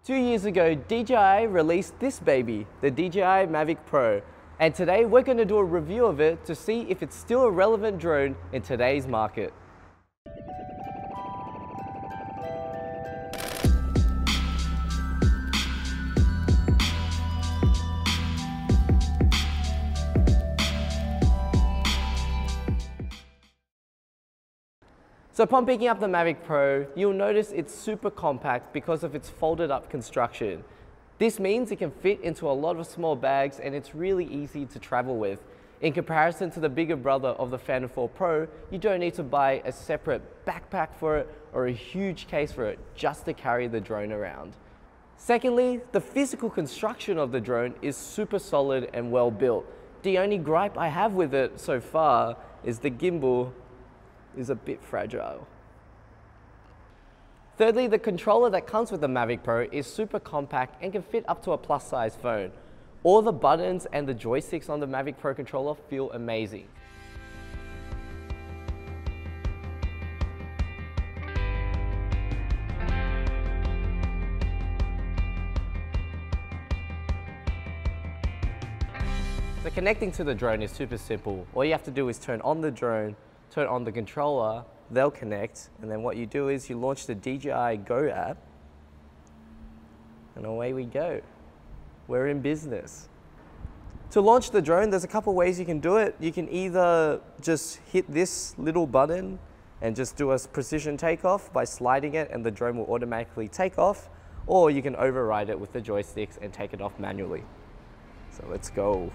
2 years ago, DJI released this baby, the DJI Mavic Pro. And today we're going to do a review of it to see if it's still a relevant drone in today's market. So upon picking up the Mavic Pro, you'll notice it's super compact because of its folded up construction. This means it can fit into a lot of small bags and it's really easy to travel with. In comparison to the bigger brother of the Phantom 4 Pro, you don't need to buy a separate backpack for it or a huge case for it just to carry the drone around. Secondly, the physical construction of the drone is super solid and well built. The only gripe I have with it so far is the gimbal is a bit fragile. Thirdly, the controller that comes with the Mavic Pro is super compact and can fit up to a plus size phone. All the buttons and the joysticks on the Mavic Pro controller feel amazing. So connecting to the drone is super simple. All you have to do is turn on the drone, turn on the controller, they'll connect, and then what you do is you launch the DJI Go app, and away we go. We're in business. To launch the drone, there's a couple ways you can do it. You can either just hit this little button and just do a precision takeoff by sliding it and the drone will automatically take off, or you can override it with the joysticks and take it off manually. So let's go.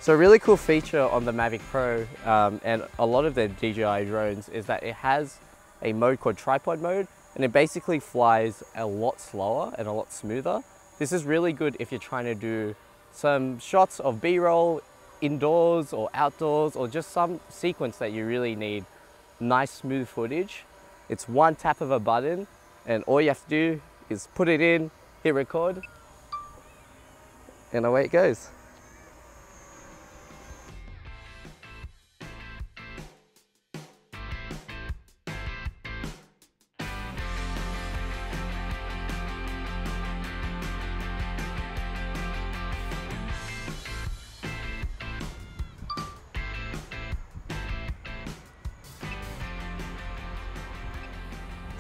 So a really cool feature on the Mavic Pro and a lot of the DJI drones is that it has a mode called tripod mode, and it basically flies a lot slower and a lot smoother. This is really good if you're trying to do some shots of B-roll indoors or outdoors, or just some sequence that you really need nice smooth footage. It's one tap of a button and all you have to do is put it in, hit record, and away it goes.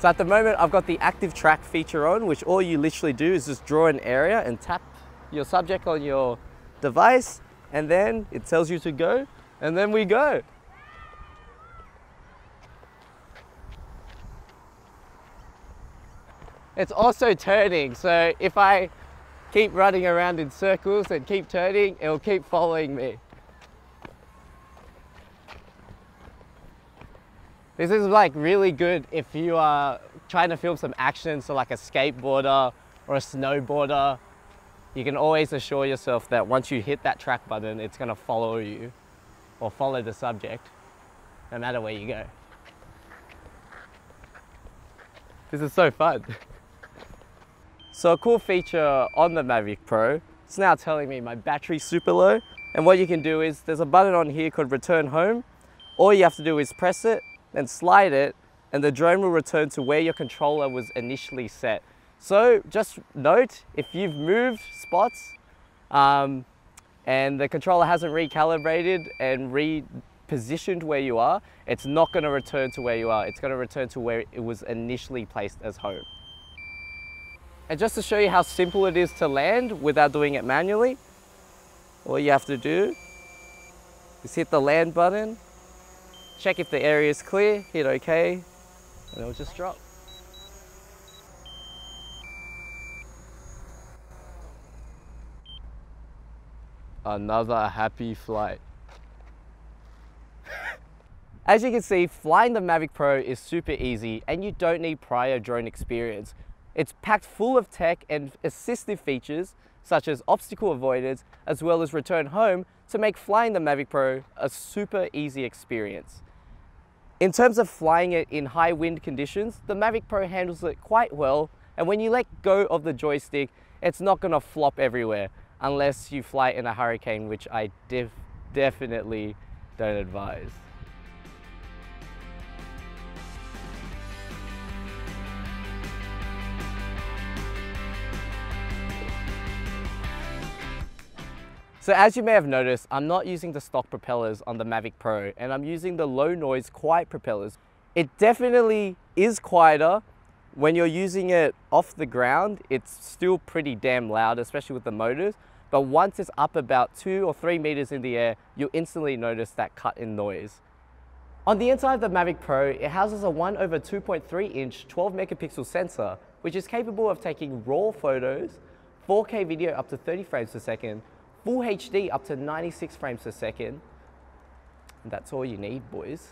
So at the moment, I've got the active track feature on, which all you literally do is just draw an area and tap your subject on your device, and then it tells you to go, and then we go. It's also turning, so if I keep running around in circles and keep turning, it'll keep following me. This is like really good if you are trying to film some action, so like a skateboarder or a snowboarder. You can always assure yourself that once you hit that track button, it's gonna follow you or follow the subject, no matter where you go. This is so fun. So a cool feature on the Mavic Pro, it's now telling me my battery's super low, and what you can do is there's a button on here called Return Home. All you have to do is press it, then slide it, and the drone will return to where your controller was initially set. So just note, if you've moved spots and the controller hasn't recalibrated and repositioned where you are, it's not going to return to where you are. It's going to return to where it was initially placed as home. And just to show you how simple it is to land without doing it manually, all you have to do is hit the land button, check if the area is clear, hit OK, and it'll just drop. Another happy flight. As you can see, flying the Mavic Pro is super easy and you don't need prior drone experience. It's packed full of tech and assistive features such as obstacle avoidance, as well as return home, to make flying the Mavic Pro a super easy experience. In terms of flying it in high wind conditions, the Mavic Pro handles it quite well, and when you let go of the joystick, it's not going to flop everywhere unless you fly in a hurricane, which I definitely don't advise. So as you may have noticed, I'm not using the stock propellers on the Mavic Pro, and I'm using the low noise quiet propellers. It definitely is quieter. When you're using it off the ground, it's still pretty damn loud, especially with the motors. But once it's up about 2 or 3 meters in the air, you'll instantly notice that cut in noise. On the inside of the Mavic Pro, it houses a 1/2.3 inch 12 megapixel sensor, which is capable of taking raw photos, 4K video up to 30 frames per second, Full HD up to 96 frames per second. And that's all you need, boys.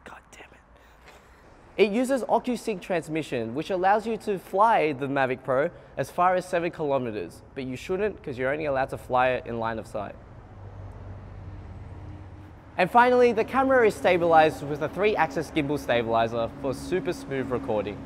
God damn it. It uses OcuSync transmission, which allows you to fly the Mavic Pro as far as 7 kilometers, but you shouldn't because you're only allowed to fly it in line of sight. And finally, the camera is stabilized with a 3-axis gimbal stabilizer for super smooth recording.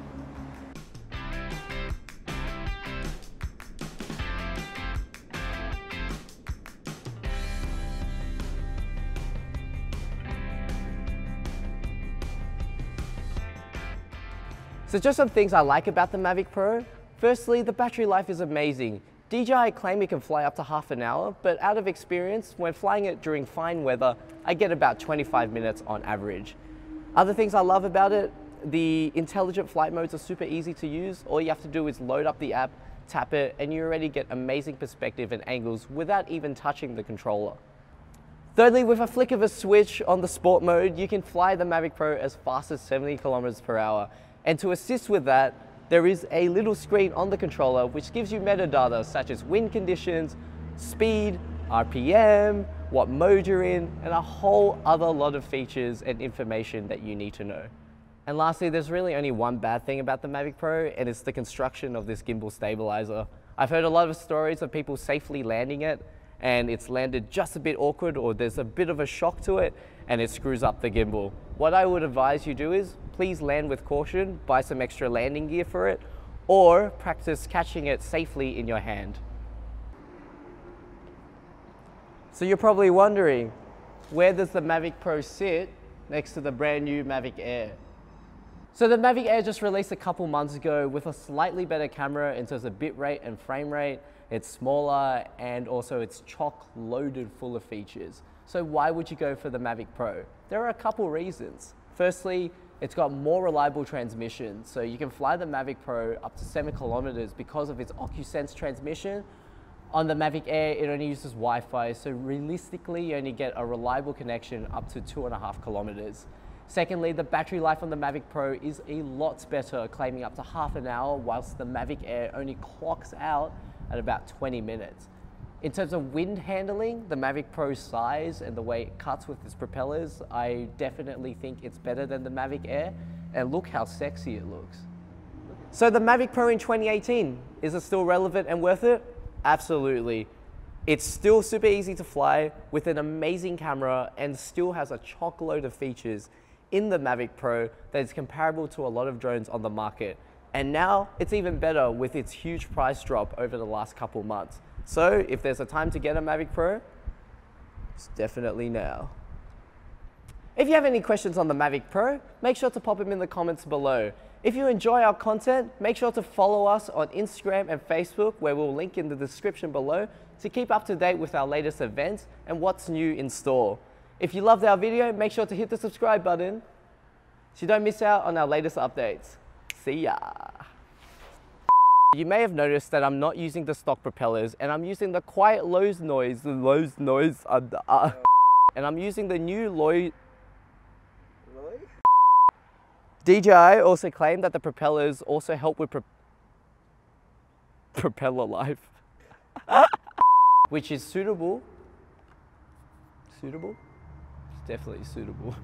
So just some things I like about the Mavic Pro. Firstly, the battery life is amazing. DJI claim it can fly up to half an hour, but out of experience, when flying it during fine weather, I get about 25 minutes on average. Other things I love about it, the intelligent flight modes are super easy to use. All you have to do is load up the app, tap it, and you already get amazing perspective and angles without even touching the controller. Thirdly, with a flick of a switch on the sport mode, you can fly the Mavic Pro as fast as 70 kilometers per hour. And to assist with that, there is a little screen on the controller which gives you metadata such as wind conditions, speed, RPM, what mode you're in, and a whole other lot of features and information that you need to know. And lastly, there's really only one bad thing about the Mavic Pro, and it's the construction of this gimbal stabilizer. I've heard a lot of stories of people safely landing it, and it's landed just a bit awkward, or there's a bit of a shock to it, and it screws up the gimbal. What I would advise you do is, please land with caution, buy some extra landing gear for it, or practice catching it safely in your hand. So you're probably wondering, where does the Mavic Pro sit next to the brand new Mavic Air? So the Mavic Air just released a couple months ago with a slightly better camera in terms of bitrate and frame rate. It's smaller and also it's chock loaded full of features. So why would you go for the Mavic Pro? There are a couple reasons. Firstly, it's got more reliable transmission. So you can fly the Mavic Pro up to 7 kilometers because of its OcuSense transmission. On the Mavic Air, it only uses Wi-Fi. So realistically, you only get a reliable connection up to 2.5 kilometers. Secondly, the battery life on the Mavic Pro is a lot better, claiming up to half an hour, whilst the Mavic Air only clocks out at about 20 minutes. In terms of wind handling, the Mavic Pro's size and the way it cuts with its propellers, I definitely think it's better than the Mavic Air, and look how sexy it looks. So the Mavic Pro in 2018, is it still relevant and worth it? Absolutely. It's still super easy to fly with an amazing camera and still has a chock load of features in the Mavic Pro that is comparable to a lot of drones on the market. And now it's even better with its huge price drop over the last couple months. So if there's a time to get a Mavic Pro, it's definitely now. If you have any questions on the Mavic Pro, make sure to pop them in the comments below. If you enjoy our content, make sure to follow us on Instagram and Facebook, where we'll link in the description below to keep up to date with our latest events and what's new in store. If you loved our video, make sure to hit the subscribe button so you don't miss out on our latest updates. See ya! You may have noticed that I'm not using the stock propellers and I'm using the quiet low noise, and I'm using the new DJI also claimed that the propellers also help with propeller life, which is suitable. It's definitely suitable.